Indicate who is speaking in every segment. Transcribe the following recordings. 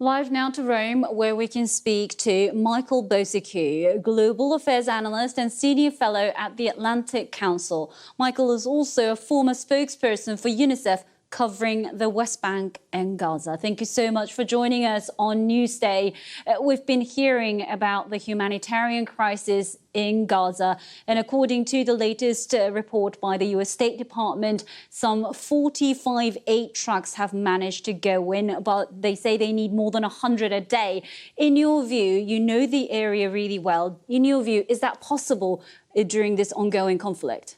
Speaker 1: Live now to Rome, where we can speak to Michael Bosicu, Global Affairs Analyst and Senior Fellow at the Atlantic Council. Michael is also a former spokesperson for UNICEF, covering the West Bank and Gaza. Thank you so much for joining us on Newsday. We've been hearing about the humanitarian crisis in Gaza, and according to the latest report by the US State Department, some 45 aid trucks have managed to go in, but they say they need more than 100 a day. In your view, you know the area really well. In your view, is that possible during this ongoing conflict?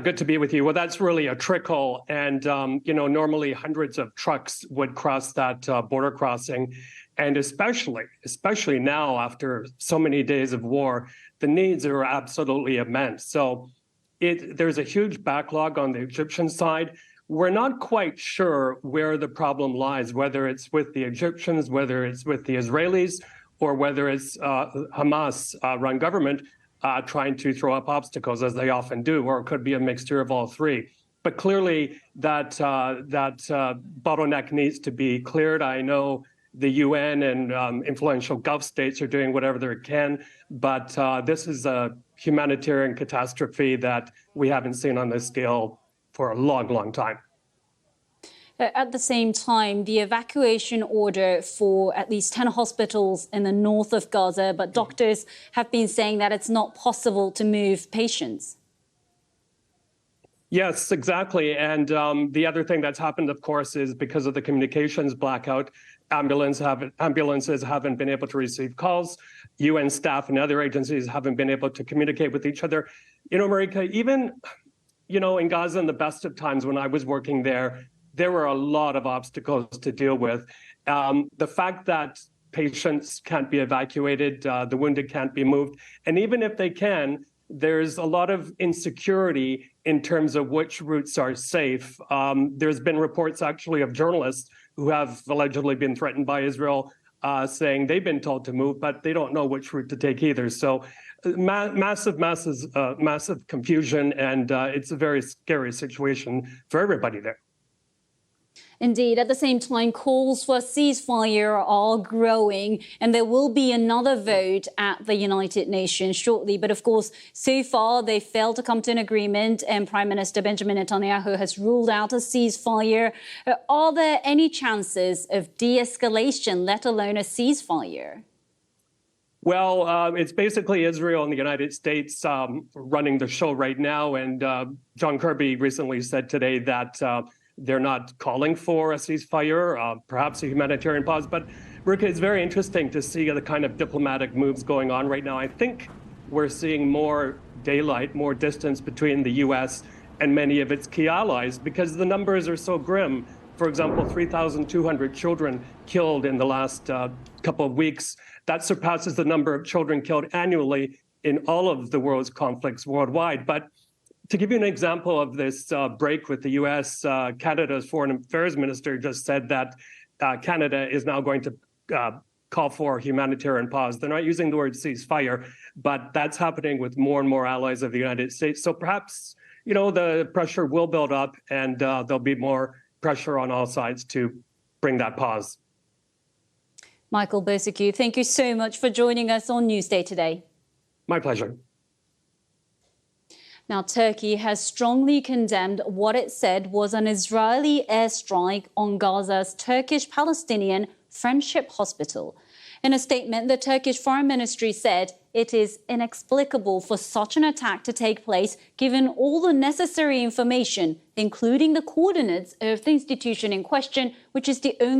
Speaker 2: Good to be with you. Well, that's really a trickle. And, normally hundreds of trucks would cross that border crossing. And especially now, after so many days of war, the needs are absolutely immense. So there's a huge backlog on the Egyptian side. We're not quite sure where the problem lies, whether it's with the Egyptians, whether it's with the Israelis, or whether it's Hamas-run government trying to throw up obstacles, as they often do, or it could be a mixture of all three. But clearly, that bottleneck needs to be cleared. I know the UN and influential Gulf states are doing whatever they can, but this is a humanitarian catastrophe that we haven't seen on this scale for a long, long time.
Speaker 1: At the same time, the evacuation order for at least 10 hospitals in the north of Gaza, but doctors have been saying that it's not possible to move patients.
Speaker 2: Yes, exactly. And the other thing that's happened, of course, is because of the communications blackout, ambulances haven't been able to receive calls. UN staff and other agencies haven't been able to communicate with each other. Marika, even, in Gaza in the best of times when I was working there were a lot of obstacles to deal with. The fact that patients can't be evacuated, the wounded can't be moved, and even if they can, there's a lot of insecurity in terms of which routes are safe. There's been reports actually of journalists who have allegedly been threatened by Israel, saying they've been told to move, but they don't know which route to take either. So massive confusion, and it's a very scary situation for everybody there.
Speaker 1: Indeed. At the same time, calls for a ceasefire are growing, and there will be another vote at the United Nations shortly. But of course, so far, they failed to come to an agreement, and Prime Minister Benjamin Netanyahu has ruled out a ceasefire. Are there any chances of de-escalation, let alone a ceasefire?
Speaker 2: Well, it's basically Israel and the United States running the show right now. And John Kirby recently said today that they're not calling for a ceasefire, perhaps a humanitarian pause. But, Rika, it's very interesting to see the kind of diplomatic moves going on right now. I think we're seeing more daylight, more distance between the U.S. and many of its key allies because the numbers are so grim. For example, 3,200 children killed in the last couple of weeks. That surpasses the number of children killed annually in all of the world's conflicts worldwide. But to give you an example of this break with the U.S., Canada's foreign affairs minister just said that Canada is now going to call for a humanitarian pause. They're not using the word ceasefire, but that's happening with more and more allies of the United States. So perhaps, the pressure will build up and there'll be more pressure on all sides to bring that pause.
Speaker 1: Michael Bosicu, thank you so much for joining us on Newsday today.
Speaker 2: My pleasure.
Speaker 1: Now, Turkey has strongly condemned what it said was an Israeli airstrike on Gaza's Turkish-Palestinian Friendship Hospital. In a statement, the Turkish Foreign Ministry said it is inexplicable for such an attack to take place, given all the necessary information, including the coordinates of the institution in question, which is the only